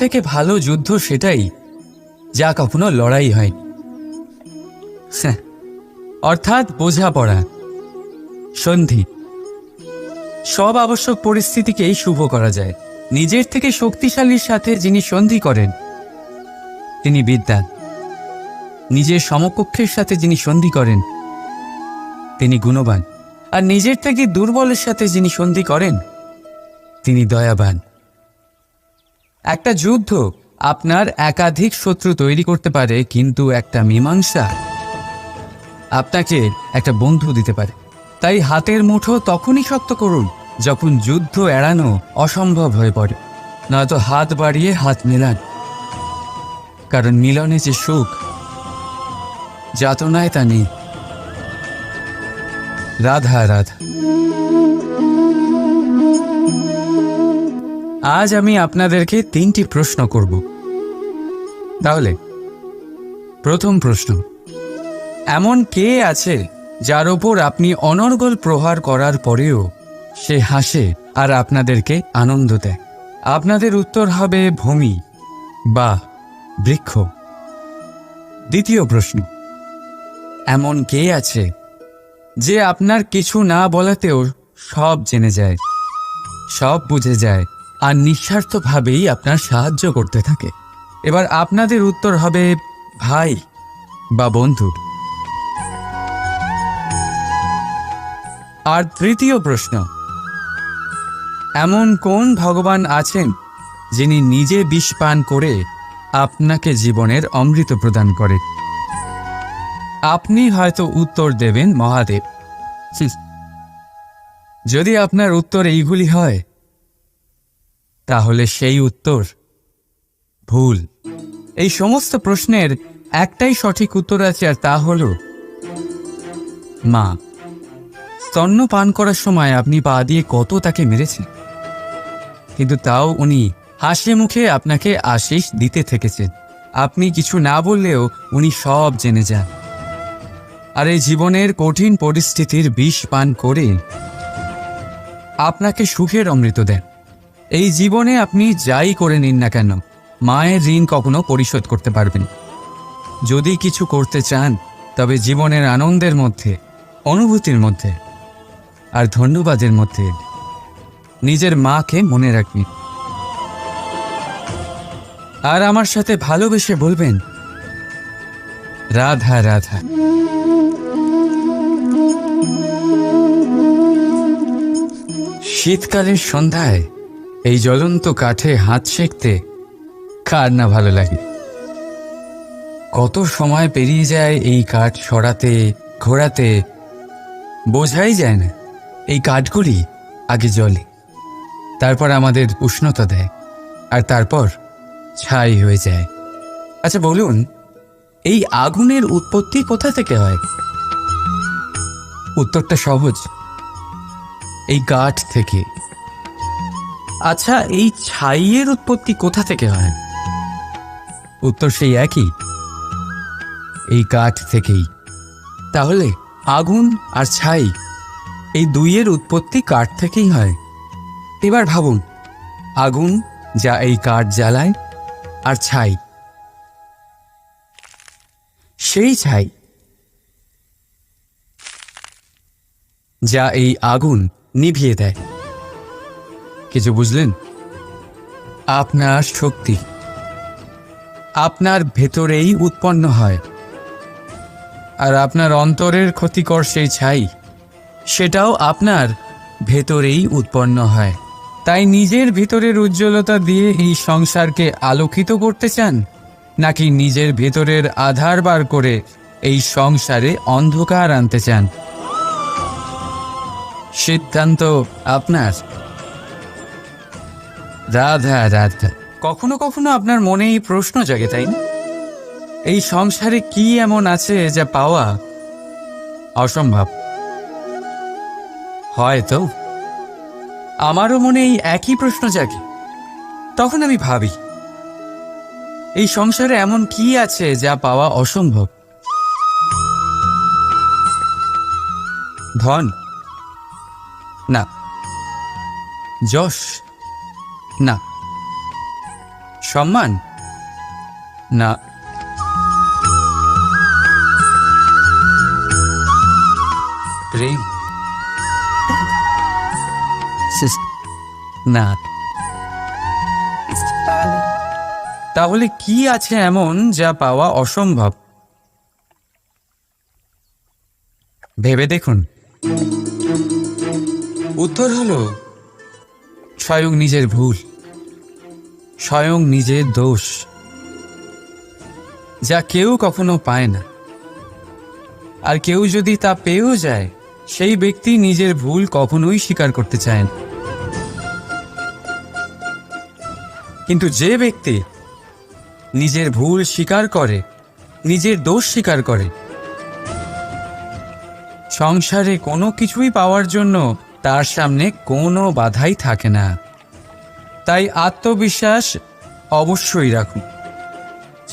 থেকে ভালো যুদ্ধ সেটাই যা কখনো লড়াই হয়, অর্থাৎ বোঝাপড়া, সন্ধি। সব আবশ্যক পরিস্থিতিকেই শুভ করা যায়। নিজের থেকে শক্তিশালীর সাথে যিনি সন্ধি করেন তিনি বিদ্বান। নিজের সমকক্ষের সাথে যিনি সন্ধি করেন তিনি গুণবান। আর নিজের থেকে দুর্বলের সাথে যিনি সন্ধি করেন তিনি দয়াবান। একটা যুদ্ধ আপনার একাধিক শত্রু তৈরি করতে পারে, কিন্তু একটা মীমাংসা আপনাকে একটা বন্ধু দিতে পারে। তাই হাতের মুঠো তখনই শক্ত করুন যখন যুদ্ধ এড়ানো অসম্ভব হয়ে পড়ে, নয়তো হাত বাড়িয়ে হাত মেলান। কারণ মিলনে যে সুখ, যাতনায় তা নেই। রাধা রাধা। আজ আমি আপনাদেরকে 3টি প্রশ্ন করব। তাহলে প্রথম প্রশ্ন, এমন কে আছে যার ওপর আপনি অনর্গল প্রহার করার পরেও সে হাসে আর আপনাদেরকে আনন্দ দেয়? আপনাদের উত্তর হবে ভূমি বা বৃক্ষ। দ্বিতীয় প্রশ্ন, এমন কে আছে যে আপনার কিছু না বলাতেও সব জেনে যায়, সব বুঝে যায় আর নিঃস্বার্থভাবেই আপনার সাহায্য করতে থাকে? এবার আপনাদের উত্তর হবে ভাই বা বন্ধু। আর তৃতীয় প্রশ্ন, এমন কোন ভগবান আছেন যিনি নিজে বিষ পান করে আপনাকে জীবনের অমৃত প্রদান করে? আপনি হয়তো উত্তর দেবেন মহাদেব। যদি আপনার উত্তর এইগুলি হয় তাহলে সেই উত্তর ভুল। এই সমস্ত প্রশ্নের একটাই সঠিক উত্তর আছে, আর তা হল মা। স্তন্য পান করার সময় আপনি পা দিয়ে কত তাকে মেরেছেন, কিন্তু তাও উনি হাসি মুখে আপনাকে আশীষ দিতে থেকেছেন। আপনি কিছু না বললেও উনি সব জেনে যান, আর এই জীবনের কঠিন পরিস্থিতির বিষ পান করে আপনাকে সুখের অমৃত দেন। এই জীবনে আপনি যাই করে নিন না কেন, মায়ের ঋণ কখনো পরিশোধ করতে পারবেন। যদি কিছু করতে চান তবে জীবনের আনন্দের মধ্যে, অনুভূতির মধ্যে আর ধন্যবাদের মধ্যে নিজের মাকে মনে রাখবেন। আর আমার সাথে ভালোবেসে বলবেন রাধা রাধা। শীতকালের সন্ধ্যায় এই জ্বলন্ত কাঠে হাত সেঁকতে কার না ভালো লাগে? কত সময় পেরিয়ে যায় এই কাঠ সরাতে, ঘোরাতে, বোঝাই যায় না। এই কাঠগুলি আগে জ্বলে, তারপর আমাদের উষ্ণতা দেয়, আর তারপর ছাই হয়ে যায়। আচ্ছা বলুন, এই আগুনের উৎপত্তি কোথা থেকে হয়? উত্তরটা সহজ, এই কাঠ থেকে। আচ্ছা, এই ছাইয়ের উৎপত্তি কোথা থেকে হয়? উত্তর সেই একই, এই কাঠ থেকেই। তাহলে আগুন আর ছাই, এই দুইয়ের উৎপত্তি কাঠ থেকেই হয়। এবার ভাবুন, আগুন যা এই কাঠ জ্বালায়, আর ছাই সেই ছাই যা এই আগুন নিভিয়ে দেয়। কিছু বুঝলেন? আপনার শক্তি আপনার ভেতরেই উৎপন্ন হয়, আর আপনার অন্তরের ক্ষতিকর সেই ছাই, সেটাও আপনার ভেতরেই উৎপন্ন হয়। তাই নিজের ভিতরের উজ্জ্বলতা দিয়ে এই সংসারকে আলোকিত করতে চান, নাকি নিজের ভেতরের আধার বার করে এই সংসারে অন্ধকার আনতে চান? সিদ্ধান্ত আপনার। রাধা রাধা। কখনো কখনো আপনার মনে এই প্রশ্ন জাগে, তাই না? এই সংসারে কি এমন আছে যা পাওয়া অসম্ভব? হয়তো আমারও মনে এই একই প্রশ্ন জাগে। তখন আমি ভাবি, এই সংসারে এমন কি আছে যা পাওয়া অসম্ভব? ধন? না। যশ? না। সম্মান? না। প্রেম? না। তাহলে কি আছে এমন যা পাওয়া অসম্ভব? ভেবে দেখুন। উত্তর হলো স্বয়ং নিজের ভুল, স্বয়ং নিজের দোষ, যা কেউ কখনো পায় না। আর কেউ যদি তা পেয়েও যায়, সেই ব্যক্তি নিজের ভুল কখনোই স্বীকার করতে চায় না। কিন্তু যে ব্যক্তি নিজের ভুল স্বীকার করে, নিজের দোষ স্বীকার করে, সংসারে কোনো কিছুই পাওয়ার জন্য তার সামনে কোনো বাধাই থাকে না। তাই আত্মবিশ্বাস অবশ্যই রাখুন।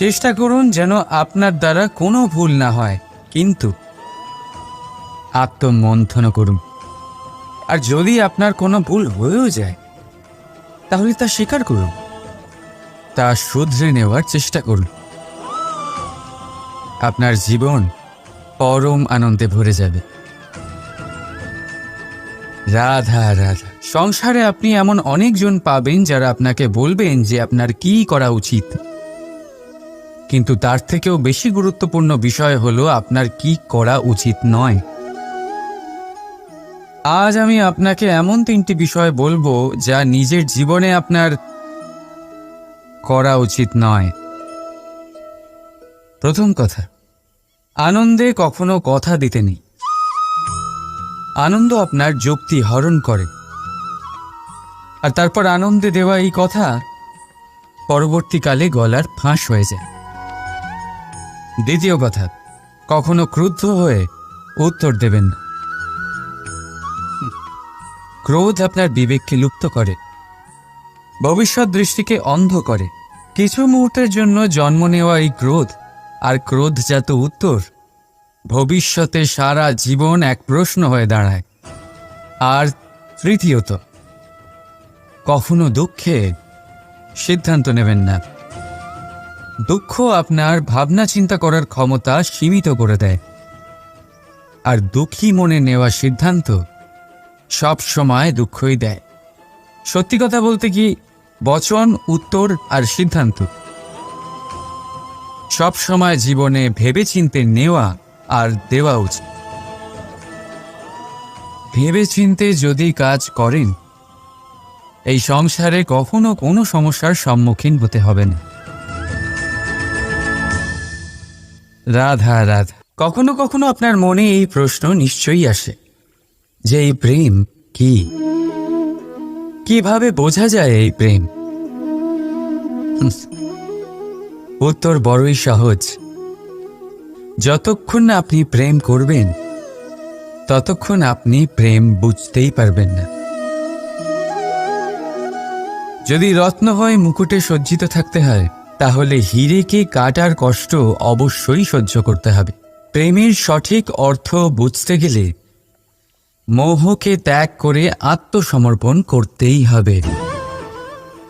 চেষ্টা করুন যেন আপনার দ্বারা কোনো ভুল না হয়, কিন্তু আত্মমন্থন করুন। আর যদি আপনার কোনো ভুল হয়েও যায়, তাহলে তা স্বীকার করুন, তা শুধরে নেওয়ার চেষ্টা করুন। আপনার জীবন পরম আনন্দে ভরে যাবে। রাধা রাধা। সংসারে আপনি এমন অনেকজন পাবেন যারা আপনাকে বলবেন যে আপনার কি করা উচিত, কিন্তু তার থেকেও বেশি গুরুত্বপূর্ণ বিষয় হলো আপনার কি করা উচিত নয়। আজ আমি আপনাকে এমন 3টি বিষয় বলবো যা নিজের জীবনে আপনার করা উচিত নয়। প্রথম কথা, আনন্দে কখনো কথা দিতে নেই। আনন্দ আপনার যুক্তি হরণ করে, আর তারপর আনন্দে দেওয়া এই কথা পরবর্তীকালে গলার ফাঁস হয়ে যায়। দ্বিতীয় কথা, কখনো ক্রুদ্ধ হয়ে উত্তর দেবেন না। ক্রোধ আপনার বিবেককে লুপ্ত করে, ভবিষ্যৎ দৃষ্টিকে অন্ধ করে। কিছু মুহূর্তের জন্য জন্ম নেওয়া এই ক্রোধ আর ক্রোধজাত উত্তর ভবিষ্যতে সারা জীবন এক প্রশ্ন হয়ে দাঁড়ায়। আর তৃতীয়ত, কখনো দুঃখে সিদ্ধান্ত নেবেন না। দুঃখ আপনার ভাবনা চিন্তা করার ক্ষমতা সীমিত করে দেয়, আর দুঃখী মনে নেওয়া সিদ্ধান্ত সব সময় দুঃখই দেয়। সত্যি কথা বলতে কি, বচন, উত্তর আর সিদ্ধান্ত সব সময় জীবনে ভেবেচিন্তে নেওয়া আর দেওয়া উচিত। ভেবেচিন্তে যদি কাজ করেন, এই সংসারে কখনো কোনো সমস্যার সম্মুখীন হতে হবে না। রাধা রাধা। কখনো কখনো আপনার মনে এই প্রশ্ন নিশ্চয়ই আসে যে এই প্রেম কি, কিভাবে বোঝা যায় এই প্রেম? উত্তর বড়ই সহজ। যতক্ষণ না আপনি প্রেম করবেন, ততক্ষণ আপনি প্রেম বুঝতেই পারবেন না। যদি রত্ন হয় মুকুটে সজ্জিত থাকতে হয়, তাহলে হীরেকে কাটার কষ্ট অবশ্যই সহ্য করতে হবে। প্রেমের সঠিক অর্থ বুঝতে গেলে মোহকে ত্যাগ করে আত্মসমর্পণ করতেই হবে।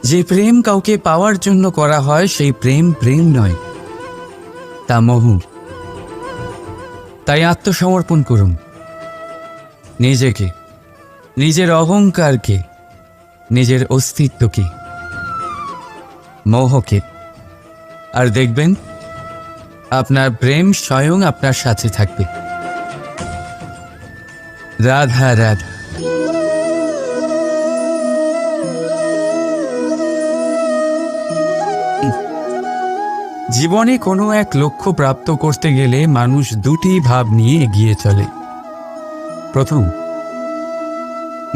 যে প্রেম কাউকে পাওয়ার জন্য করা হয়, সেই প্রেম প্রেম নয়, তা মোহ। তাই আত্মসমর্পণ করুন নিজেকে, নিজের অহংকারকে, নিজের অস্তিত্বকে, মোহকে, আর দেখবেন আপনার প্রেম স্বয়ং আপনার সাথে থাকবে। রাধা রাধা। জীবনে কোনো এক লক্ষ্য প্রাপ্ত করতে গেলে মানুষ দুটি ভাব নিয়ে এগিয়ে চলে। প্রথম,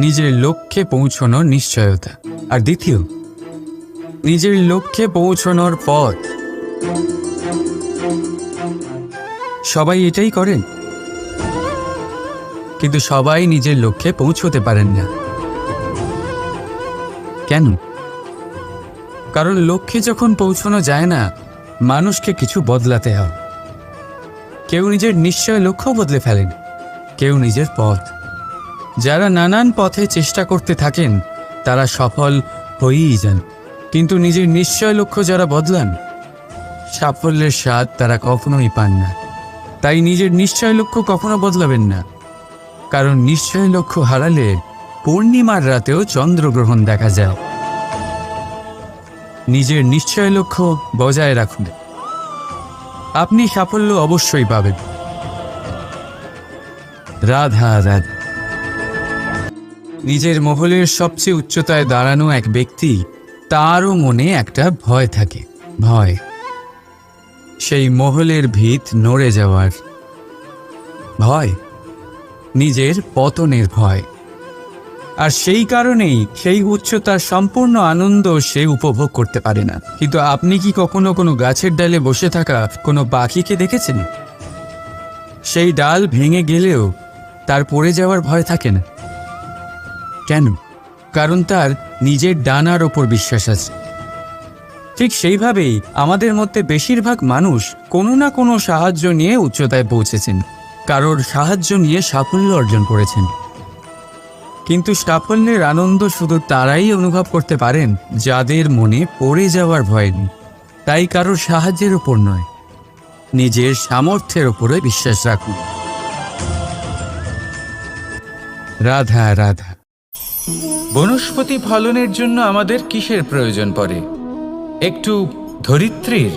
নিজের লক্ষ্যে পৌঁছানোর নিশ্চয়তা, আর দ্বিতীয়, নিজের লক্ষ্যে পৌঁছানোর পথ। সবাই এটাই করেন, কিন্তু সবাই নিজের লক্ষ্যে পৌঁছতে পারেন না। কেন? কারণ লক্ষ্যে যখন পৌঁছানো যায় না, মানুষকে কিছু বদলাতে হয়। কেউ নিজের নিশ্চয় লক্ষ্য বদলে ফেলেন, কেউ নিজের পথ। যারা নানান পথে চেষ্টা করতে থাকেন, তারা সফল হয়েই যান। কিন্তু নিজের নিশ্চয় লক্ষ্য যারা বদলান, সাফল্যের স্বাদ তারা কখনোই পান না। তাই নিজের নিশ্চয় লক্ষ্য কখনো বদলাবেন না, কারণ নিশ্চয় লক্ষ্য হারালে পূর্ণিমার রাতেও চন্দ্রগ্রহণ দেখা যায়। নিজের নিশ্চয় লক্ষ্য বজায় রাখুন, আপনি সাফল্য অবশ্যই পাবেন। রাধা রাধা। নিজের মহলের সবচেয়ে উচ্চতায় দাঁড়ানো এক ব্যক্তি, তারও মনে একটা ভয় থাকে, ভয়, সেই মহলের ভিত নড়ে যাওয়ার ভয়, নিজের পতনের ভয়। আর সেই কারণেই সেই উচ্চতার সম্পূর্ণ আনন্দ সে উপভোগ করতে পারে না। কিন্তু আপনি কি কখনো কোনো গাছের ডালে বসে থাকা কোনো পাখিকে দেখেছেন? সেই ডাল ভেঙে গেলেও তার পড়ে যাওয়ার ভয় থাকে না। কেন? কারণ তার নিজের ডানার ওপর বিশ্বাস আছে। ঠিক সেইভাবেই আমাদের মধ্যে বেশিরভাগ মানুষ কোনো না কোনো সাহায্য নিয়ে উচ্চতায় পৌঁছেছেন, কারোর সাহায্য নিয়ে সাফল্য অর্জন করেছেন। কিন্তু সাফল্যের আনন্দ শুধু তারাই অনুভব করতে পারেন যাদের মনে পড়ে যাওয়ার ভয় নেই। তাই কারোর সাহায্যের উপর নয়, নিজের সামর্থ্যের উপরে বিশ্বাস রাখুন। রাধা রাধা। বনস্পতি ফলনের জন্য আমাদের কিসের প্রয়োজন পড়ে? একটু ধরিত্রীর,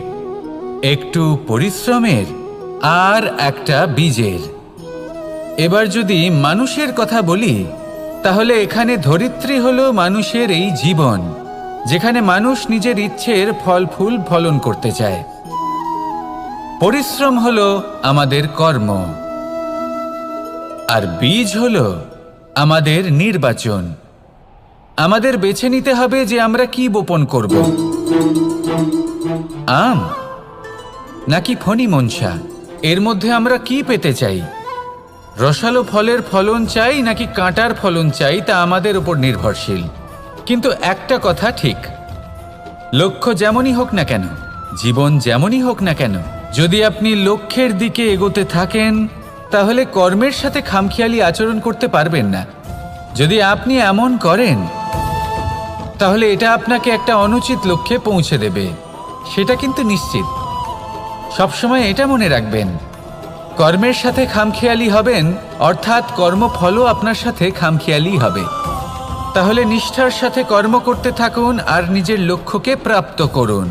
একটু পরিশ্রমের, আর একটা বীজের। এবার যদি মানুষের কথা বলি, তাহলে এখানে ধরিত্রী হলো মানুষের এই জীবন, যেখানে মানুষ নিজের ইচ্ছের ফল ফুল ফলন করতে চায়। পরিশ্রম হলো আমাদের কর্ম, আর বীজ হলো আমাদের নির্বাচন। আমাদের বেছে নিতে হবে যে আমরা কি বপন করব, আম নাকি ফণি মনসা। এর মধ্যে আমরা কি পেতে চাই? রসালো ফলের ফলন চাই নাকি কাঁটার ফলন চাই, তা আমাদের উপর নির্ভরশীল। কিন্তু একটা কথা ঠিক, লক্ষ্য যেমনই হোক না কেন, জীবন যেমনই হোক না কেন, যদি আপনি লক্ষ্যের দিকে এগোতে থাকেন, তাহলে কর্মের সাথে খামখেয়ালি আচরণ করতে পারবেন না। যদি আপনি এমন করেন, তাহলে এটা আপনাকে একটা অনুচিত লক্ষ্যে পৌঁছে দেবে, সেটা কিন্তু নিশ্চিত। সবসময় এটা মনে রাখবেন, কর্মের সাথে খামখেয়ালি হবেন, অর্থাৎ কর্মফলও আপনার সাথে খামখেয়ালি হবে। তাহলে নিষ্ঠার সাথে কর্ম করতে থাকুন আর নিজের লক্ষ্যকে প্রাপ্ত করুন।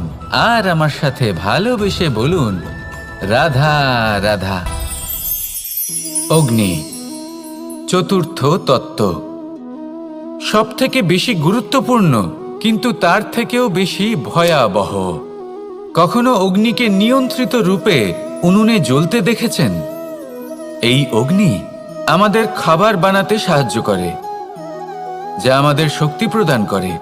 আর আমার সাথে ভালোবেসে বলুন, রাধা রাধা। অগ্নি, চতুর্থ তত্ত্ব, সব থেকে বেশি গুরুত্বপূর্ণ, কিন্তু তার থেকেও বেশি ভয়াবহ। কখনো অগ্নিকে নিয়ন্ত্রিত রূপে উনুনে জ্বলতে দেখেছেন? এই অগ্নি আমাদের খাবার বানাতে সাহায্য করে, যা আমাদের শক্তি প্রদান করে।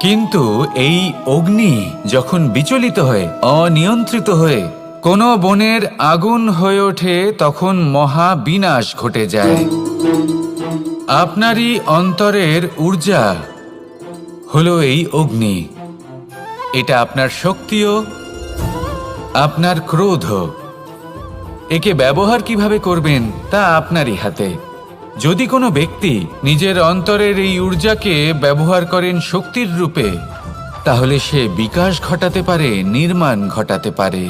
কিন্তু এই অগ্নি যখন বিচলিত হয়ে, অনিয়ন্ত্রিত হয়ে কোনো বনের আগুন হয়ে ওঠে, তখন মহা বিনাশ ঘটে যায়। আপনারই অন্তরের ঊর্জা হলো এই অগ্নি। এটা আপনার শক্তিও, আপনার ক্রোধও। একে ব্যবহার কিভাবে করবেন তা আপনারই হাতে। যদি কোনো ব্যক্তি নিজের অন্তরের এই ঊর্জাকে ব্যবহার করেন শক্তির রূপে, তাহলে সে বিকাশ ঘটাতে পারে, নির্মাণ ঘটাতে পারে।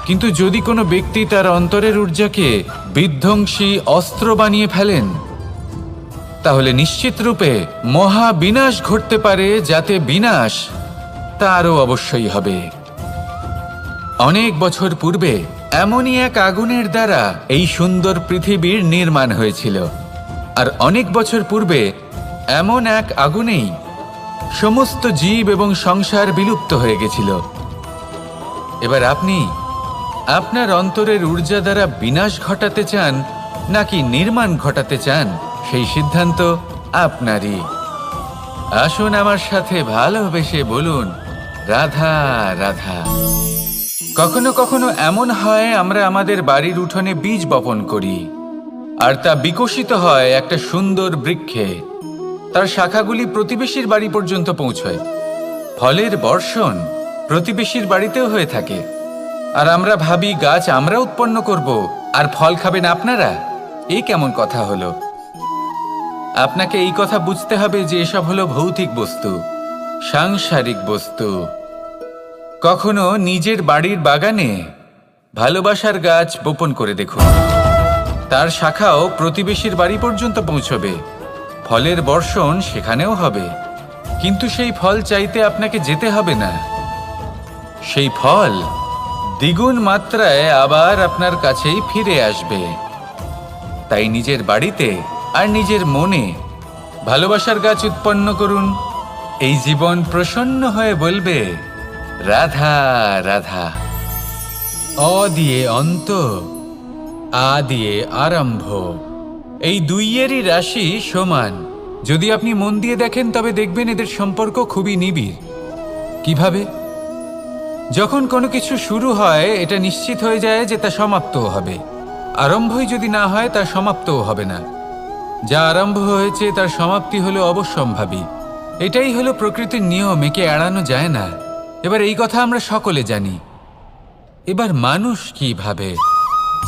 কিন্তু যদি কোনো ব্যক্তি তার অন্তরের ঊর্জাকে বিধ্বংসী অস্ত্র বানিয়ে ফেলেন, তাহলে নিশ্চিত রূপে মহা বিনাশ ঘটতে পারে, যাতে বিনাশ তারও অবশ্যই হবে। অনেক বছর পূর্বে এমনই এক আগুনের দ্বারা এই সুন্দর পৃথিবীর নির্মাণ হয়েছিল। আর অনেক বছর পূর্বে এমন এক আগুনেই সমস্ত জীব এবং সংসার বিলুপ্ত হয়ে গেছিল। এবার আপনি আপনার অন্তরের ঊর্জা দ্বারা বিনাশ ঘটাতে চান নাকি নির্মাণ ঘটাতে চান, সেই সিদ্ধান্ত আপনারই। আসুন আমার সাথে ভালোবেসে বলুন, রাধা রাধা। কখনো কখনো এমন হয়, আমরা আমাদের বাড়ির উঠোনে বীজ বপন করি, আর তা বিকশিত হয় একটা সুন্দর বৃক্ষে। তার শাখাগুলি প্রতিবেশীর বাড়ি পর্যন্ত পৌঁছয়। ফলের বর্ষণ প্রতিবেশীর বাড়িতেও হয়ে থাকে। আর আমরা ভাবি গাছ আমরা উৎপন্ন করব আর ফল খাবেন আপনারা। এই কেমন কথা হলো? আপনাকে এই কথা বুঝতে হবে যে এসব হলো ভৌতিক বস্তু। সাংসারিক বস্তু। কখনো নিজের বাড়ির বাগানে ভালোবাসার গাছ বপন করে দেখুন, তার শাখাও প্রতিবেশীর বাড়ি পর্যন্ত পৌঁছবে, ফলের বর্ষণ সেখানেও হবে, কিন্তু সেই ফল চাইতে আপনাকে যেতে হবে না, সেই ফল দ্বিগুণ মাত্রায় আবার আপনার কাছেই ফিরে আসবে। তাই নিজের বাড়িতে আর নিজের মনে ভালোবাসার গাছ উৎপন্ন করুন। এই জীবন প্রসন্ন হয়ে বলবে, রাধা রাধা। অ দিয়ে অন্ত, আ দিয়ে আরম্ভ, এই দুইয়েরই রাশি সমান। যদি আপনি মন দিয়ে দেখেন তবে দেখবেন এদের সম্পর্ক খুবই নিবিড়। কিভাবে? যখন কোনো কিছু শুরু হয় এটা নিশ্চিত হয়ে যায় যে তা সমাপ্তও হবে। আরম্ভই যদি না হয় তা সমাপ্তও হবে না। যা আরম্ভ হয়েছে তার সমাপ্তি হলো অবশ্যম্ভাবী। এটাই হলো প্রকৃতির নিয়ম, একে এড়ানো যায় না। এবার এই কথা আমরা সকলে জানি। এবার মানুষ কি ভাবে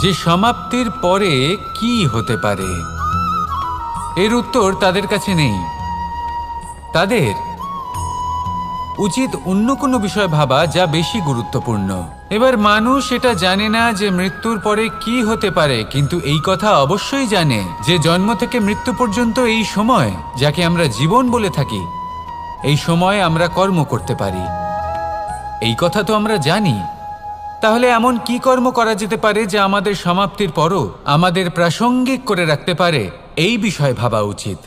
যে সমাপ্তির পরে কি হতে পারে, এর উত্তর তাদের কাছে নেই। তাদের উচিত অন্য কোনো বিষয় ভাবা যা বেশি গুরুত্বপূর্ণ। এবার মানুষ এটা জানে না যে মৃত্যুর পরে কি হতে পারে, কিন্তু এই কথা অবশ্যই জানে যে জন্ম থেকে মৃত্যু পর্যন্ত এই সময়, যাকে আমরা জীবন বলে থাকি, এই সময় আমরা কর্ম করতে পারি। এই কথা তো আমরা জানি। তাহলে এমন কি কর্ম করা যেতে পারে যা আমাদের সমাপ্তির পরও আমাদের প্রাসঙ্গিক করে রাখতে পারে, এই বিষয়ে ভাবা উচিত।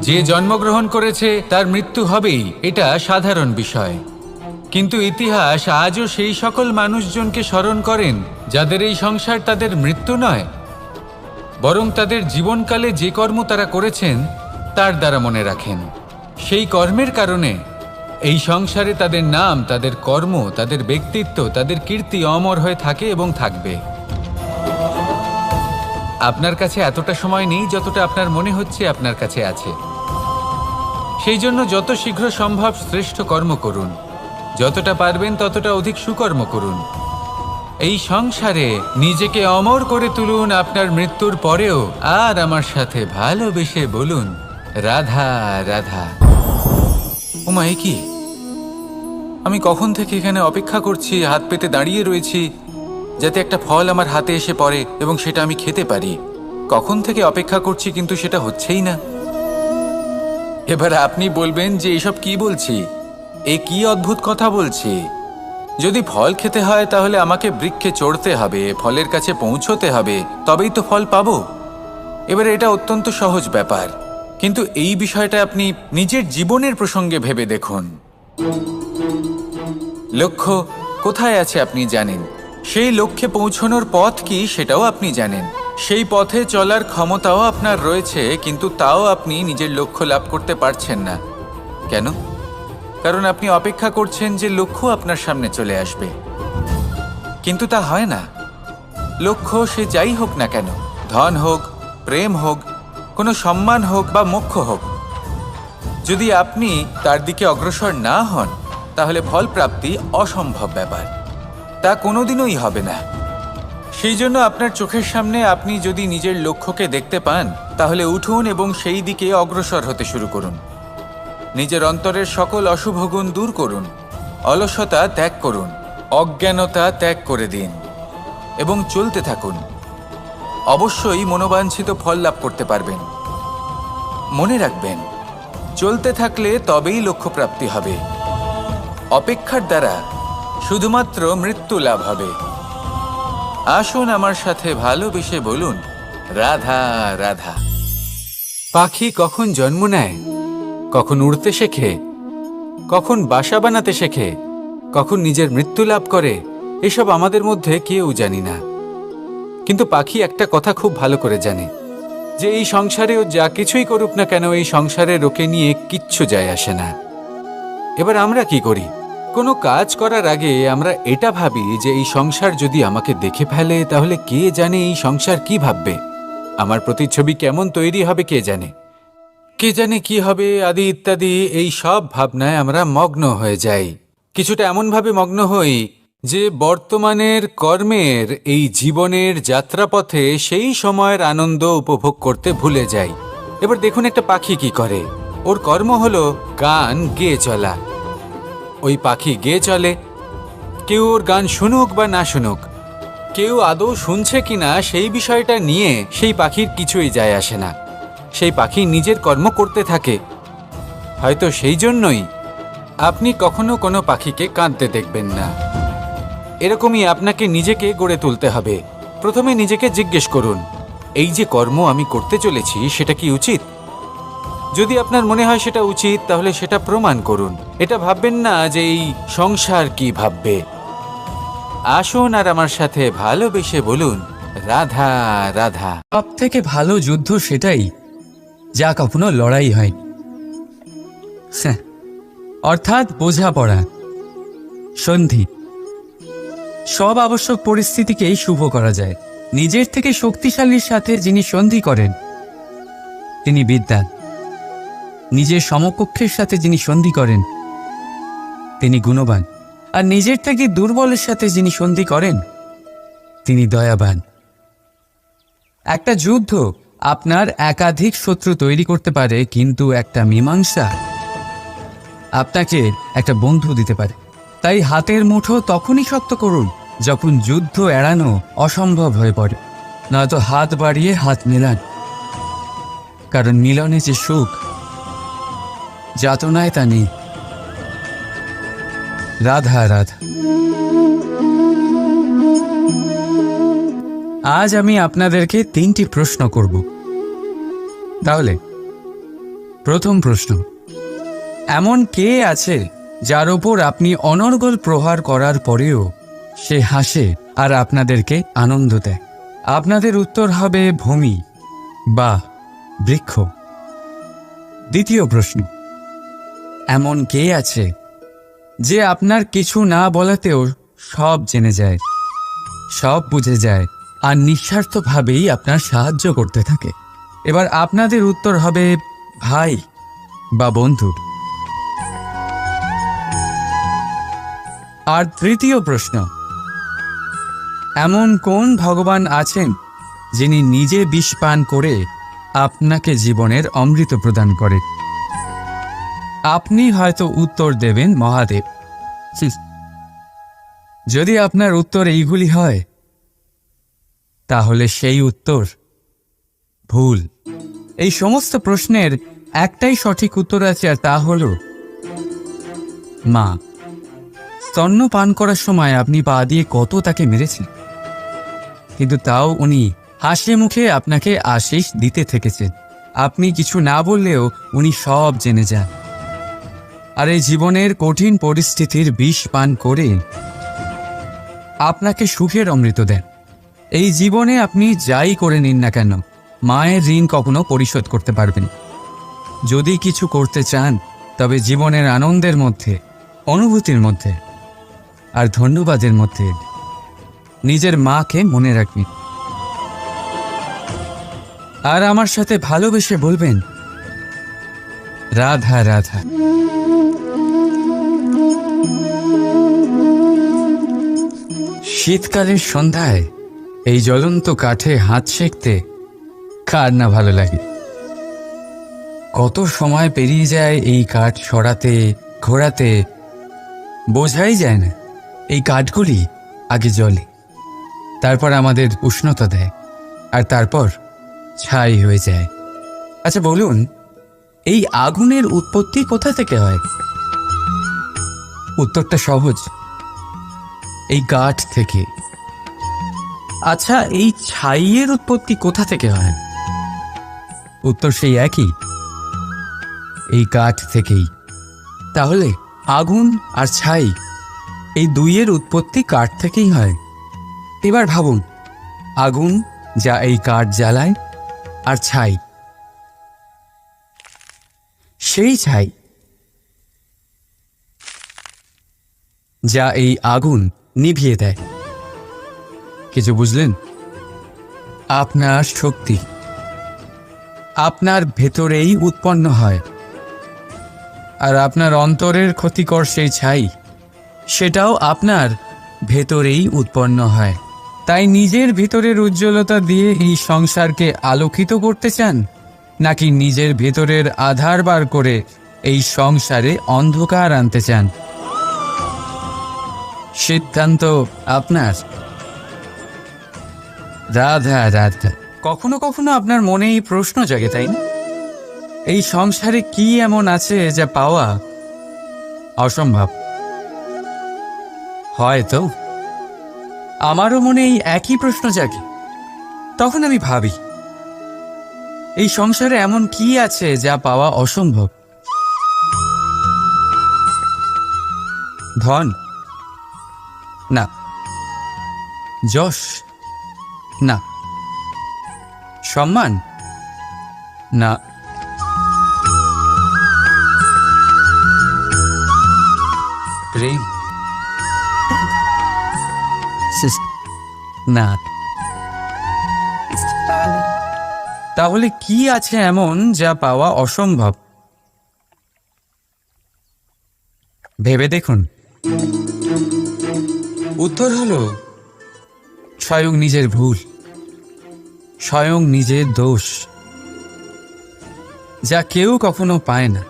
যে জন্মগ্রহণ করেছে তার মৃত্যু হবেই, এটা সাধারণ বিষয়। কিন্তু ইতিহাস আজও সেই সকল মানুষজনকে স্মরণ করেন যাদের এই সংসার তাদের মৃত্যু নয়, বরং তাদের জীবনকালে যে কর্ম তারা করেছেন তার দ্বারা মনে রাখেন। সেই কর্মের কারণে এই সংসারে তাদের নাম, তাদের কর্ম, তাদের ব্যক্তিত্ব, তাদের কীর্তি অমর হয়ে থাকে এবং থাকবে। আপনার কাছে এতটা সময় নেই যতটা আপনার মনে হচ্ছে আপনার কাছে আছে। সেই জন্য যত শীঘ্র সম্ভব শ্রেষ্ঠ কর্ম করুন, যতটা পারবেন ততটা অধিক সুকর্ম করুন। এই সংসারে নিজেকে অমর করে তুলুন আপনার মৃত্যুর পরেও, আর আমার সাথে ভালোবেসে বলুন, রাধা রাধা। ওমা, এ কি? আমি কখন থেকে এখানে অপেক্ষা করছি, হাত পেতে দাঁড়িয়ে রয়েছি যাতে একটা ফল আমার হাতে এসে পড়ে এবং সেটা আমি খেতে পারি। কখন থেকে অপেক্ষা করছি, কিন্তু সেটা হচ্ছেই না। এবার আপনি বলবেন যে এসব কি বলছি, এ কি অদ্ভুত কথা বলছি। যদি ফল খেতে হয় তাহলে আমাকে বৃক্ষে চড়তে হবে, ফলের কাছে পৌঁছতে হবে, তবেই তো ফল পাবো। এবার এটা অত্যন্ত সহজ ব্যাপার, কিন্তু এই বিষয়টা আপনি নিজের জীবনের প্রসঙ্গে ভেবে দেখুন। লক্ষ্য কোথায় আছে আপনি জানেন, সেই লক্ষ্যে পৌঁছানোর পথ কি সেটাও আপনি জানেন, সেই পথে চলার ক্ষমতাও আপনার রয়েছে, কিন্তু তাও আপনি নিজের লক্ষ্য লাভ করতে পারছেন না। কেন? কারণ আপনি অপেক্ষা করছেন যে লক্ষ্য আপনার সামনে চলে আসবে, কিন্তু তা হয় না। লক্ষ্য সে যাই হোক না কেন, ধন হোক, প্রেম হোক, কোনো সম্মান হোক বা মোক্ষ হোক, যদি আপনি তার দিকে অগ্রসর না হন তাহলে ফল প্রাপ্তি অসম্ভব ব্যাপার, তা কোনোদিনই হবে না। সেই জন্য আপনার চোখের সামনে আপনি যদি নিজের লক্ষ্যকে দেখতে পান তাহলে উঠুন এবং সেই দিকে অগ্রসর হতে শুরু করুন। নিজের অন্তরের সকল অশুভ গুণ দূর করুন, অলসতা ত্যাগ করুন, অজ্ঞানতা ত্যাগ করে দিন এবং চলতে থাকুন। অবশ্যই মনোবাঞ্ছিত ফল লাভ করতে পারবেন। মনে রাখবেন, চলতে থাকলে তবেই লক্ষ্য প্রাপ্তি হবে। অপেক্ষার দ্বারা শুধুমাত্র মৃত্যু লাভ হবে। আসুন আমার সাথে ভালোবেসে বলুন, রাধা রাধা। পাখি কখন জন্ম নেয়, কখন উড়তে শেখে, কখন বাসা বানাতে শেখে, কখন নিজের মৃত্যু লাভ করে, এসব আমাদের মধ্যে কেউ জানি না। কিন্তু পাখি একটা কথা খুব ভালো করে জানে, যে এই সংসারে ও যা কিছুই করুক না কেন, এই সংসারে ওকে নিয়ে কিচ্ছু যায় আসে না। এবার আমরা কি করি? কোনো কাজ করার আগে আমরা এটা ভাবি যে এই সংসার যদি আমাকে দেখে ফেলে তাহলে কে জানে এই সংসার কি ভাববে, আমার প্রতিচ্ছবি কেমন তৈরি হবে কে জানে, কে জানে কি হবে আদি ইত্যাদি। এই সব ভাবনায় আমরা মগ্ন হয়ে যাই। কিছুটা এমনভাবে মগ্ন হই যে বর্তমানের কর্মের এই জীবনের যাত্রাপথে সেই সময়ের আনন্দ উপভোগ করতে ভুলে যাই। এবার দেখুন একটা পাখি কি করে। ওর কর্ম হলো গান গেয়ে চলা। ওই পাখি গেয়ে চলে, কেউ ওর গান শুনুক বা না শুনুক, কেউ আদৌ শুনছে কিনা সেই বিষয়টা নিয়ে সেই পাখির কিছুই যায় আসে না। সেই পাখি নিজের কর্ম করতে থাকে। হয়তো সেই জন্যই আপনি কখনো কোনো পাখিকে কাঁদতে দেখবেন না। এরকমই আপনাকে নিজেকে গড়ে তুলতে হবে। প্রথমে নিজেকে জিজ্ঞেস করুন, এই যে কর্ম আমি করতে চলেছি সেটা কি উচিত? যদি আপনার মনে হয় সেটা উচিত, তাহলে সেটা প্রমাণ করুন। এটা ভাববেন না যে এই সংসার কি ভাববে। আসুন আর আমার সাথে ভালোবেসে বলুন, রাধা রাধা। সব থেকে ভালো যুদ্ধ সেটাই যা কখনো লড়াই হয়, অর্থাৎ বোঝাপড়া, সন্ধি। সব আবশ্যক পরিস্থিতিকেই শুভ করা যায়। নিজের থেকে শক্তিশালীর সাথে যিনি সন্ধি করেন তিনি বিদ্বান। নিজের সমকক্ষের সাথে যিনি সন্ধি করেন তিনি গুণবান। আর নিজের থেকে দুর্বলের সাথে যিনি সন্ধি করেন তিনি দয়াবান। একটা যুদ্ধ আপনার একাধিক শত্রু তৈরি করতে পারে, কিন্তু একটা মীমাংসা আপনাকে একটা বন্ধু দিতে পারে। তাই হাতের মুঠো তখনই শক্ত করুন যখন যুদ্ধ এড়ানো অসম্ভব হয়ে পড়ে, নয়তো হাত বাড়িয়ে হাত মেলান। কারণ মিলনে যে সুখ, যাতনায় তা নেই। রাধা রাধা। আজ আমি আপনাদেরকে 3টি প্রশ্ন করব। তাহলে প্রথম প্রশ্ন, এমন কে আছে যার ওপর আপনি অনর্গল প্রহার করার পরেও সে হাসে আর আপনাদেরকে আনন্দ দেয়? আপনাদের উত্তর হবে ভূমি বা বৃক্ষ। দ্বিতীয় প্রশ্ন, এমন কে আছে যে আপনার কিছু না বলাতেও সব জেনে যায়, সব বুঝে যায় আর নিঃস্বার্থভাবেই আপনার সাহায্য করতে থাকে? এবার আপনাদের উত্তর হবে ভাই বা বন্ধু। আর তৃতীয় প্রশ্ন, এমন কোন ভগবান আছেন যিনি নিজে বিষ পান করে আপনাকে জীবনের অমৃত প্রদান করে? আপনি হয়তো উত্তর দেবেন মহাদেব। যদি আপনার উত্তর এইগুলি হয় তাহলে সেই উত্তর ভুল। এই সমস্ত প্রশ্নের একটাই সঠিক উত্তর আছে, আর তা হল মা। স্তন্য পান করার সময় আপনি পা দিয়ে কত তাকে মেরেছেন, কিন্তু তাও উনি হাসি মুখে আপনাকে আশীষ দিতে থেকেছেন। আপনি কিছু না বললেও উনি সব জেনে যান। আর এই জীবনের কঠিন পরিস্থিতির বিষ পান করে আপনাকে সুখের অমৃত দেন। এই জীবনে আপনি যাই করে নিন না কেন, মায়ের ঋণ কখনো পরিশোধ করতে পারবেন। যদি কিছু করতে চান তবে জীবনের আনন্দের মধ্যে, অনুভূতির মধ্যে আর ধন্যবাদের মধ্যে নিজের মাকে মনে রাখবেন। আর আমার সাথে ভালোবেসে বলবেন, রাধা রাধা। শীতকালের সন্ধ্যায় এই জ্বলন্ত কাঠে হাত সেঁকতে কার না ভালো লাগে? কত সময় পেরিয়ে যায় এই কাঠ সরাতে, ঘোরাতে, বোঝাই যায় না। এই কাঠগুলি আগে জ্বলে, তারপর আমাদের উষ্ণতা দেয়, আর তারপর ছাই হয়ে যায়। আচ্ছা বলুন, এই আগুনের উৎপত্তি কোথা থেকে হয়? উত্তরটা সহজ, এই কাঠ থেকে। আচ্ছা, এই ছাইয়ের উৎপত্তি কোথা থেকে হয়? উত্তর সেই একই, এই কাঠ থেকেই। তাহলে আগুন আর ছাই, এই দুইয়ের উৎপত্তি কাঠ থেকেই হয়। এবার ভাবুন, আগুন যা এই কাঠ জ্বালায়, আর ছাই সেই ছাই যা এই আগুন নিভিয়ে দেয়। কিছু বুঝলেন? আপনার শক্তি আপনার ভেতরেই উৎপন্ন হয়, আর আপনার অন্তরের ক্ষতিকর সেই ছাই, সেটাও আপনার ভেতরেই উৎপন্ন হয়। তাই নিজের ভিতরের উজ্জ্বলতা দিয়ে এই সংসারকে আলোকিত করতে চান, নাকি নিজের ভেতরের আধার বার করে এই সংসারে অন্ধকার আনতে চান? সিদ্ধান্ত আপনার। রাধা রাধা। কখনো কখনো আপনার মনে এই প্রশ্ন জাগে, তাই না? এই সংসারে কি এমন আছে যা পাওয়া অসম্ভব? হয়তো আমারও মনে এই একই প্রশ্ন জাগে। তখন আমি ভাবি, এই সংসারে এমন কি আছে যা পাওয়া অসম্ভব? ধন? না। যশ? না। সম্মান? না। প্রেম? না। তাহলে কি আছে এমন যা পাওয়া অসম্ভব? ভেবে দেখুন। উত্তর হলো স্বয়ং নিজের ভুল, স্বয়ং নিজের দোষ, যা কেউ কখনো পায় না।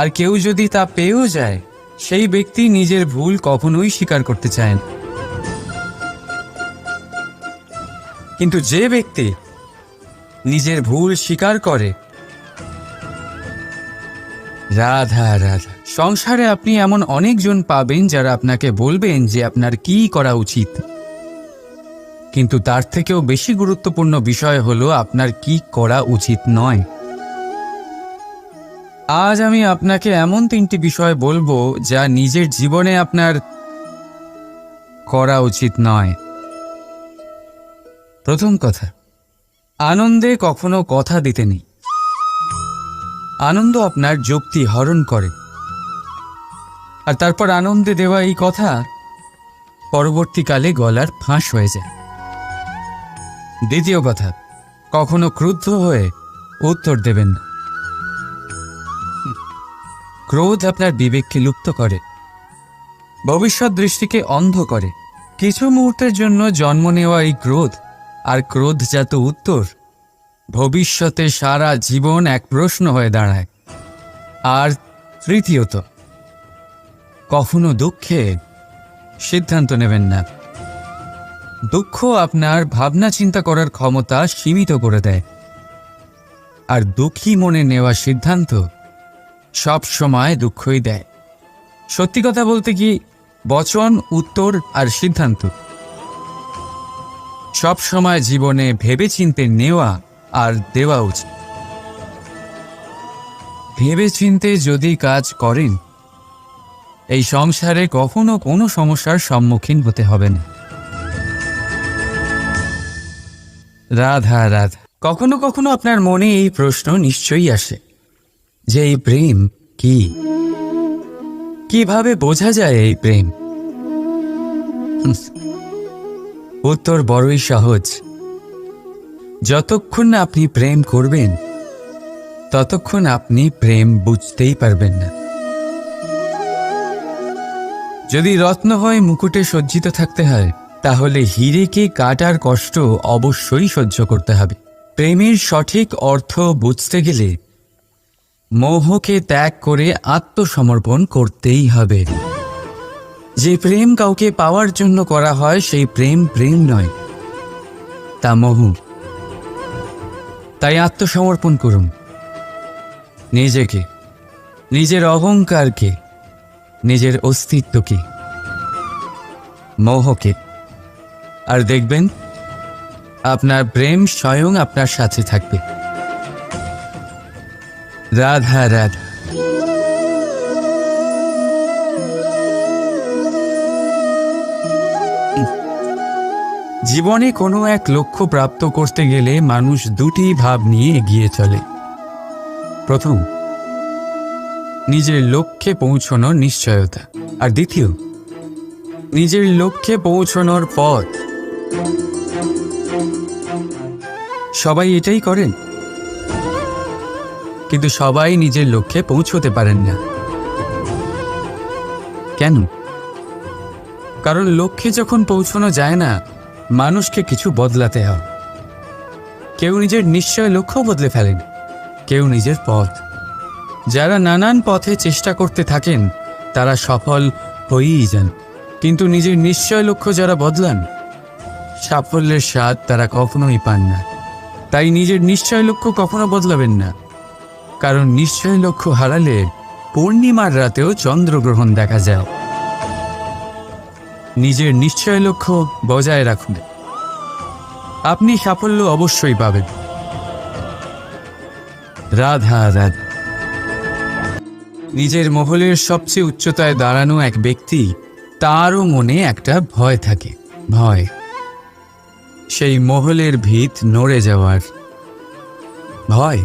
আর কেউ যদি তা পেয়েও যায়, সেই ব্যক্তি নিজের ভুল কখনোই স্বীকার করতে চায় না। কিন্তু যে ব্যক্তি নিজের ভুল স্বীকার করে, রাধা রাধা, সংসারে আপনি এমন অনেকজন পাবেন যারা আপনাকে বলবেন যে আপনার কি করা উচিত। কিন্তু তার থেকেও বেশি গুরুত্বপূর্ণ বিষয় হলো আপনার কি করা উচিত নয়। আজ আমি আপনাকে এমন 3টি বিষয় বলবো যা নিজের জীবনে আপনার করা উচিত নয়। প্রথম কথা, আনন্দে কখনো কথা দিতে নেই। আনন্দ আপনার যুক্তি হরণ করে, আর তারপর আনন্দে দেওয়া এই কথা পরবর্তীকালে গলার ফাঁস হয়ে যায়। দ্বিতীয় কথা, কখনো ক্রুদ্ধ হয়ে উত্তর দেবেন না। ক্রোধ আপনার বিবেককে লুপ্ত করে, ভবিষ্যৎ দৃষ্টিকে অন্ধ করে। কিছু মুহূর্তের জন্য জন্ম নেওয়া এই ক্রোধ আর ক্রোধজাত উত্তর ভবিষ্যতে সারা জীবন এক প্রশ্ন হয়ে দাঁড়ায়। আর তৃতীয়ত, কখনো দুঃখে সিদ্ধান্ত নেবেন না। দুঃখ আপনার ভাবনা চিন্তা করার ক্ষমতা সীমিত করে দেয়, আর দুঃখী মনে নেওয়া সিদ্ধান্ত সব সময় দুঃখই দেয়। সত্যি কথা বলতে কি, বচন, উত্তর আর সিদ্ধান্ত সব সময় জীবনে ভেবেচিন্তে নেওয়া আর দেওয়া উচিত। ভেবেচিন্তে যদি কাজ করেন, এই সংসারে কখনো কোনো সমস্যার সম্মুখীন হতে হবে না। রাধা রাধা। কখনো কখনো আপনার মনে এই প্রশ্ন নিশ্চয়ই আসে যে এই প্রেম কি, কিভাবে বোঝা যায় এই প্রেম? উত্তর বড়ই সহজ। যতক্ষণ না আপনি প্রেম করবেন, ততক্ষণ আপনি প্রেম বুঝতেই পারবেন না। যদি রত্ন হয়ে মুকুটে সজ্জিত থাকতে হয়, তাহলে হীরেকে কাটার কষ্ট অবশ্যই সহ্য করতে হবে। প্রেমের সঠিক অর্থ বুঝতে গেলে মোহকে ত্যাগ করে আত্মসমর্পণ করতেই হবে। যে প্রেম কাউকে পাওয়ার জন্য করা হয়, সেই প্রেম প্রেম নয়, তা মোহ। তাই আত্মসমর্পণ করুন নিজেকে, নিজের অহংকারকে, নিজের অস্তিত্বকে, মোহকে, আর দেখবেন আপনার প্রেম স্বয়ং আপনার সাথে থাকবে। রাধা রাধা। জীবনে কোনো এক লক্ষ্য প্রাপ্ত করতে গেলে মানুষ দুটি ভাব নিয়ে এগিয়ে চলে। প্রথম, নিজের লক্ষ্যে পৌঁছানোর নিশ্চয়তা, আর দ্বিতীয়, নিজের লক্ষ্যে পৌঁছানোর পথ। সবাই এটাই করেন, কিন্তু সবাই নিজের লক্ষ্যে পৌঁছতে পারেন না। কেন? কারণ লক্ষ্যে যখন পৌঁছানো যায় না, মানুষকে কিছু বদলাতে হয়। কেউ নিজের নিশ্চয় লক্ষ্য বদলে ফেলেন, কেউ নিজের পথ। যারা নানান পথে চেষ্টা করতে থাকেন তারা সফল হয়েই যান, কিন্তু নিজের নিশ্চয় লক্ষ্য যারা বদলান সাফল্যের স্বাদ তারা কখনোই পান না। তাই নিজের নিশ্চয় লক্ষ্য কখনো বদলাবেন না, কারণ নিশ্চয় লক্ষ্য হারালে পূর্ণিমার রাতেও চন্দ্রগ্রহণ দেখা যায়। নিজের নিশ্চয় লক্ষ্য বজায় রাখুন, আপনি সাফল্য অবশ্যই পাবেন। রাধা রাধা। নিজের মহলের সবচেয়ে উচ্চতায় দাঁড়ানো এক ব্যক্তি, তারও মনে একটা ভয় থাকে, ভয়। সেই মহলের ভিত নড়ে যাওয়ার ভয়,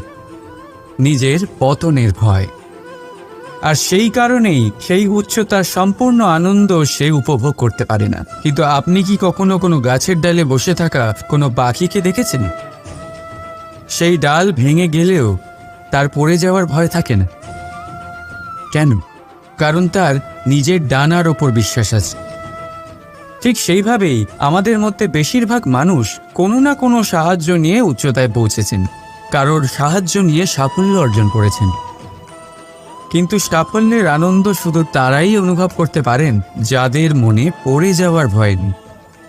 নিজের পতনের ভয়। আর সেই কারণেই সেই উচ্চতার সম্পূর্ণ আনন্দ সে উপভোগ করতে পারে না। কিন্তু আপনি কি কখনো কোনো গাছের ডালে বসে থাকা কোনো পাখিকে দেখেছেন? সেই ডাল ভেঙে গেলেও তার পড়ে যাওয়ার ভয় থাকে না। কেন? কারণ তার নিজের ডানার ওপর বিশ্বাস আছে। ঠিক সেইভাবেই আমাদের মধ্যে বেশিরভাগ মানুষ কোনো না কোনো সাহায্য নিয়ে উচ্চতায় পৌঁছেছেন, কারোর সাহায্য নিয়ে সাফল্য অর্জন করেছেন। কিন্তু সাফল্যের আনন্দ শুধু তারাই অনুভব করতে পারেন যাদের মনে পড়ে যাওয়ার ভয় নেই।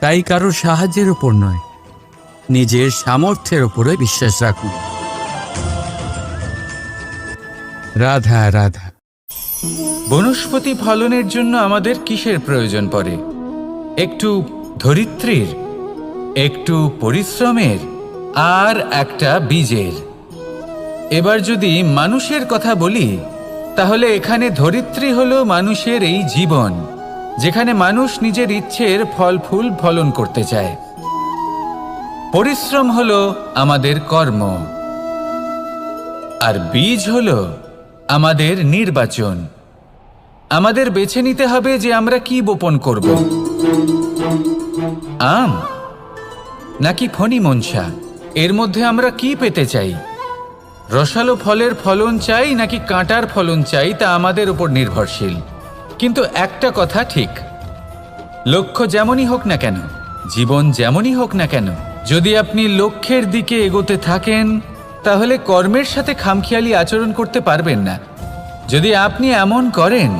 তাই কারোর সাহায্যের উপর নয়, নিজের সামর্থ্যের উপরে বিশ্বাস রাখুন। রাধা রাধা। বনস্পতি ফলনের জন্য আমাদের কিসের প্রয়োজন পড়ে? একটু ধরিত্রীর, একটু পরিশ্রমের, আর একটা বীজের। এবার যদি মানুষের কথা বলি, তাহলে এখানে ধরিত্রী হলো মানুষের এই জীবন, যেখানে মানুষ নিজের ইচ্ছের ফল ফুল ফলন করতে চায়। পরিশ্রম হলো আমাদের কর্ম, আর বীজ হলো আমাদের নির্বাচন। আমাদের বেছে নিতে হবে যে আমরা কি বপন করব, আম নাকি ফণি মনসা। এর মধ্যে আমরা কি পেতে চাই? রসালো ফলের ফলন চাই নাকি কাঁটার ফলন চাই, তা আমাদের উপর নির্ভরশীল। কিন্তু একটা কথা ঠিক, লক্ষ্য যেমনই হোক না কেন, জীবন যেমনই হোক না কেন, যদি আপনি লক্ষ্যের দিকে এগোতে থাকেন তাহলে কর্মের সাথে খামখেয়ালি আচরণ করতে পারবেন না। যদি আপনি এমন করেন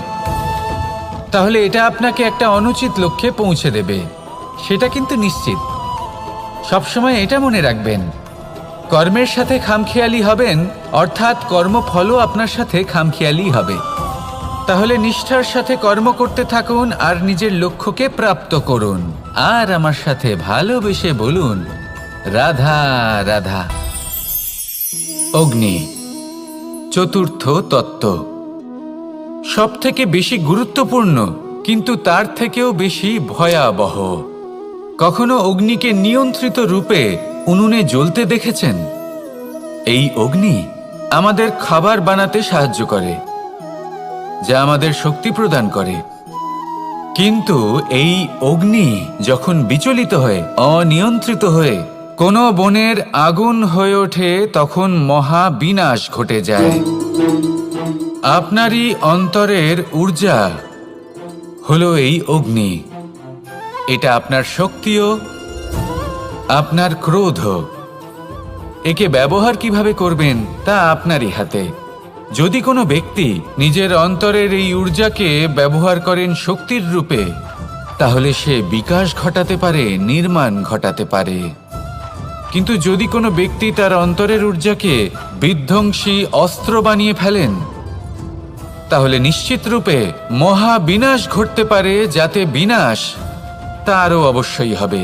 তাহলে এটা আপনাকে একটা অনুচিত লক্ষ্যে পৌঁছে দেবে, সেটা কিন্তু নিশ্চিত। সবসময় এটা মনে রাখবেন, কর্মের সাথে খামখেয়ালি হবেন অর্থাৎ কর্মফলও আপনার সাথে খামখেয়ালি হবে। তাহলে নিষ্ঠার সাথে কর্ম করতে থাকুন আর নিজের লক্ষ্যকে প্রাপ্ত করুন। আর আমার সাথে ভালোবেসে বলুন, রাধা রাধা। অগ্নি চতুর্থ তত্ত্ব, সব থেকে বেশি গুরুত্বপূর্ণ কিন্তু তার থেকেও বেশি ভয়াবহ। কখনো অগ্নিকে নিয়ন্ত্রিত রূপে উনুনে জ্বলতে দেখেছেন? এই অগ্নি আমাদের খাবার বানাতে সাহায্য করে, যা আমাদের শক্তি প্রদান করে। কিন্তু এই অগ্নি যখন বিচলিত হয়ে, অনিয়ন্ত্রিত হয়ে কোনো বনের আগুন হয়ে ওঠে, তখন মহা বিনাশ ঘটে যায়। আপনারই অন্তরের ঊর্জা হলো এই অগ্নি। এটা আপনার শক্তিও, আপনার ক্রোধ। একে ব্যবহার কিভাবে করবেন তা আপনারই হাতে। যদি কোনো ব্যক্তি নিজের অন্তরের এই ঊর্জাকে ব্যবহার করেন শক্তির রূপে, তাহলে সে বিকাশ ঘটাতে পারে, নির্মাণ ঘটাতে পারে। কিন্তু যদি কোনো ব্যক্তি তার অন্তরের ঊর্জাকে বিধ্বংসী অস্ত্র বানিয়ে ফেলেন, তাহলে নিশ্চিত রূপে মহা বিনাশ ঘটতে পারে, যাতে বিনাশ তারও অবশ্যই হবে।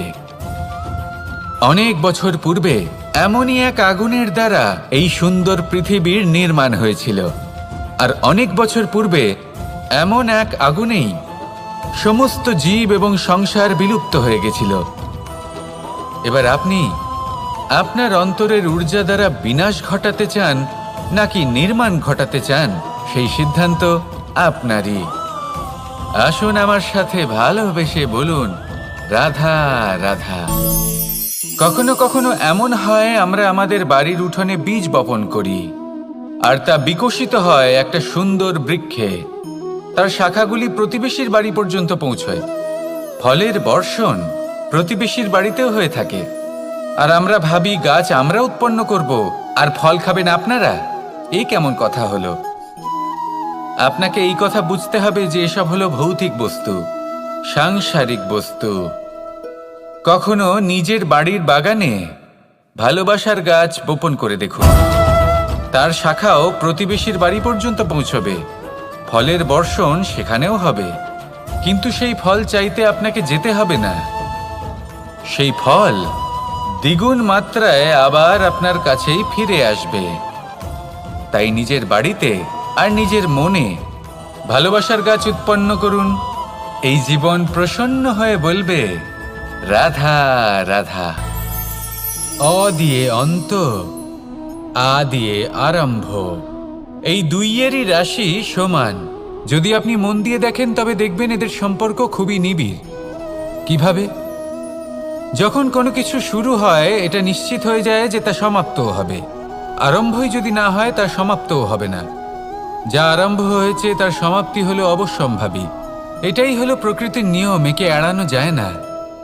অনেক বছর পূর্বে এমনই এক আগুনের দ্বারা এই সুন্দর পৃথিবীর নির্মাণ হয়েছিল। আর অনেক বছর পূর্বে এমন এক আগুনেই সমস্ত জীব এবং সংসার বিলুপ্ত হয়ে গেছিল। এবার আপনি আপনার অন্তরের ঊর্জা দ্বারা বিনাশ ঘটাতে চান নাকি নির্মাণ ঘটাতে চান, সেই সিদ্ধান্ত আপনারই। আসুন আমার সাথে ভালোবেসে বলুন, রাধা রাধা। কখনো কখনো এমন হয়, আমরা আমাদের বাড়ির উঠোনে বীজ বপন করি আর তা বিকশিত হয় একটা সুন্দর বৃক্ষে। তার শাখাগুলি প্রতিবেশীর বাড়ি পর্যন্ত পৌঁছয়। ফলের বর্ষণ প্রতিবেশীর বাড়িতেও হয়ে থাকে। আর আমরা ভাবি গাছ আমরা উৎপন্ন করব আর ফল খাবেন আপনারা। এই কেমন কথা হলো? আপনাকে এই কথা বুঝতে হবে যে এসব হলো ভৌতিক বস্তু, সাংসারিক বস্তু। কখনো নিজের বাড়ির বাগানে ভালোবাসার গাছ বপন করে দেখুন, তার শাখাও প্রতিবেশীর বাড়ি পর্যন্ত পৌঁছবে, ফলের বর্ষণ সেখানেও হবে। কিন্তু সেই ফল চাইতে আপনাকে যেতে হবে না, সেই ফল দ্বিগুণ মাত্রায় আবার আপনার কাছেই ফিরে আসবে। তাই নিজের বাড়িতে আর নিজের মনে ভালোবাসার গাছ উৎপন্ন করুন। এই জীবন প্রসন্ন হয়ে বলবে, রাধা রাধা। অ দিয়ে অন্ত, আ দিয়ে আরম্ভ, এই দুইয়েরই রাশি সমান। যদি আপনি মন দিয়ে দেখেন তবে দেখবেন এদের সম্পর্ক খুবই নিবিড়। কিভাবে? যখন কোনো কিছু শুরু হয় এটা নিশ্চিত হয়ে যায় যে তা সমাপ্তও হবে। আরম্ভই যদি না হয় তা সমাপ্তও হবে না। যা আরম্ভ হয়েছে তার সমাপ্তি হলো অবশ্যম্ভাবী। এটাই হলো প্রকৃতির নিয়ম, একে এড়ানো যায় না।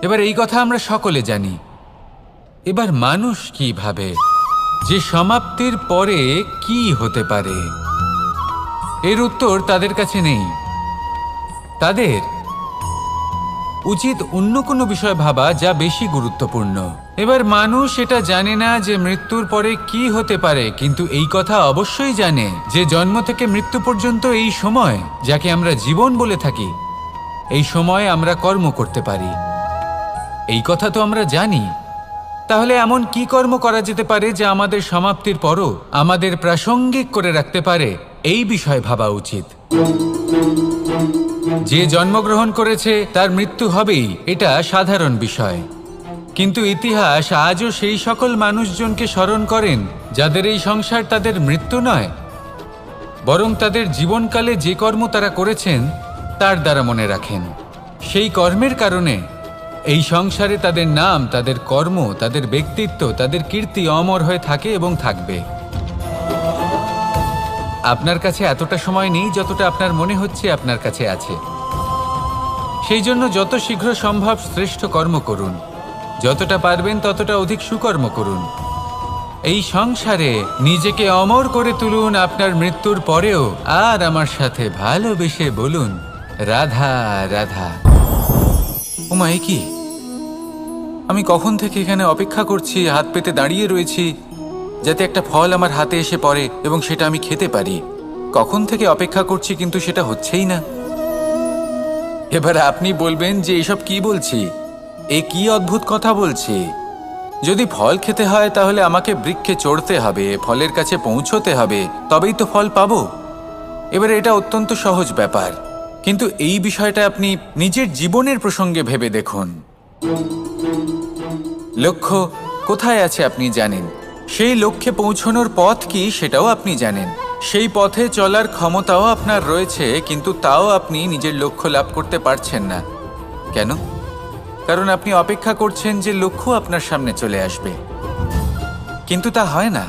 এবার এই কথা আমরা সকলে জানি। এবার মানুষ কি ভাবে যে সমাপ্তির পরে কি হতে পারে, এর উত্তর তাদের কাছে নেই। তাদের উচিত অন্য কোনো বিষয় ভাবা যা বেশি গুরুত্বপূর্ণ। এবার মানুষ এটা জানে না যে মৃত্যুর পরে কি হতে পারে, কিন্তু এই কথা অবশ্যই জানে যে জন্ম থেকে মৃত্যু পর্যন্ত এই সময়, যাকে আমরা জীবন বলে থাকি, এই সময় আমরা কর্ম করতে পারি। এই কথা তো আমরা জানি। তাহলে এমন কি কর্ম করা যেতে পারে যা আমাদের সমাপ্তির পরও আমাদের প্রাসঙ্গিক করে রাখতে পারে, এই বিষয়ে ভাবা উচিত। যে জন্মগ্রহণ করেছে তার মৃত্যু হবেই, এটা সাধারণ বিষয়। কিন্তু ইতিহাস আজও সেই সকল মানুষজনকে স্মরণ করেন যাদের এই সংসার তাদের মৃত্যু নয়, বরং তাদের জীবনকালে যে কর্ম তারা করেছেন তার দ্বারা মনে রাখেন। সেই কর্মের কারণে এই সংসারে তাদের নাম, তাদের কর্ম, তাদের ব্যক্তিত্ব, তাদের কীর্তি অমর হয়ে থাকে এবং থাকবে। আপনার কাছে এতটা সময় নেই যতটা আপনার মনে হচ্ছে আপনার কাছে আছে। সেই জন্য যত শীঘ্র সম্ভব শ্রেষ্ঠ কর্ম করুন, যতটা পারবেন ততটা অধিক সুকর্ম করুন। এই সংসারে নিজেকে অমর করে তুলুন আপনার মৃত্যুর পরেও। আর আমার সাথে ভালোবেসে বলুন, রাধা রাধা। ওমা, এ কি? আমি কখন থেকে এখানে অপেক্ষা করছি, হাত পেতে দাঁড়িয়ে রয়েছি যাতে একটা ফল আমার হাতে এসে পড়ে এবং সেটা আমি খেতে পারি। কখন থেকে অপেক্ষা করছি, কিন্তু সেটা হচ্ছেই না। এবার আপনি বলবেন যে এসব কি বলছি, এ কি অদ্ভুত কথা বলছি। যদি ফল খেতে হয় তাহলে আমাকে বৃক্ষে চড়তে হবে, ফলের কাছে পৌঁছতে হবে, তবেই তো ফল পাবো। এবার এটা অত্যন্ত সহজ ব্যাপার, কিন্তু এই বিষয়টা আপনি নিজের জীবনের প্রসঙ্গে ভেবে দেখুন। লক্ষ্য কোথায় আছে আপনি জানেন, সেই লক্ষ্যে পৌঁছানোর পথ কি সেটাও আপনি জানেন, সেই পথে চলার ক্ষমতাও আপনার রয়েছে, কিন্তু তাও আপনি নিজের লক্ষ্য লাভ করতে পারছেন না। কেন? কারণ আপনি অপেক্ষা করছেন যে লক্ষ্য আপনার সামনে চলে আসবে, কিন্তু তা হয় না।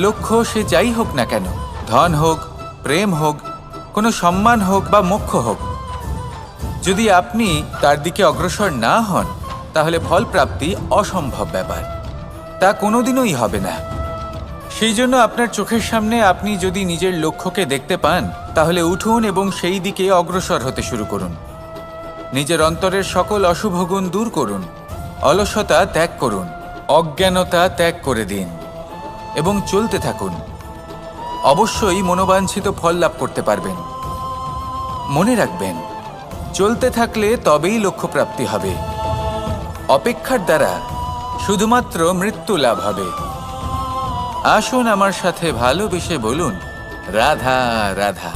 লক্ষ্য সে যাই হোক না কেন, ধন হোক, প্রেম হোক, কোনো সম্মান হোক বা মোক্ষ হোক, যদি আপনি তার দিকে অগ্রসর না হন তাহলে ফল প্রাপ্তি অসম্ভব ব্যাপার, তা কোনোদিনই হবে না। সেই জন্য আপনার চোখের সামনে আপনি যদি নিজের লক্ষ্যকে দেখতে পান তাহলে উঠুন এবং সেই দিকে অগ্রসর হতে শুরু করুন। নিজের অন্তরের সকল অশুভ গুণ দূর করুন, অলসতা ত্যাগ করুন, অজ্ঞানতা ত্যাগ করে দিন এবং চলতে থাকুন। অবশ্যই মনোবাঞ্ছিত ফল লাভ করতে পারবেন। মনে রাখবেন, চলতে থাকলে তবেই লক্ষ্য প্রাপ্তি হবে। অপেক্ষার দ্বারা শুধুমাত্র মৃত্যু লাভ হবে। আসুন আমার সাথে ভালোবেসে বলুন, রাধা রাধা।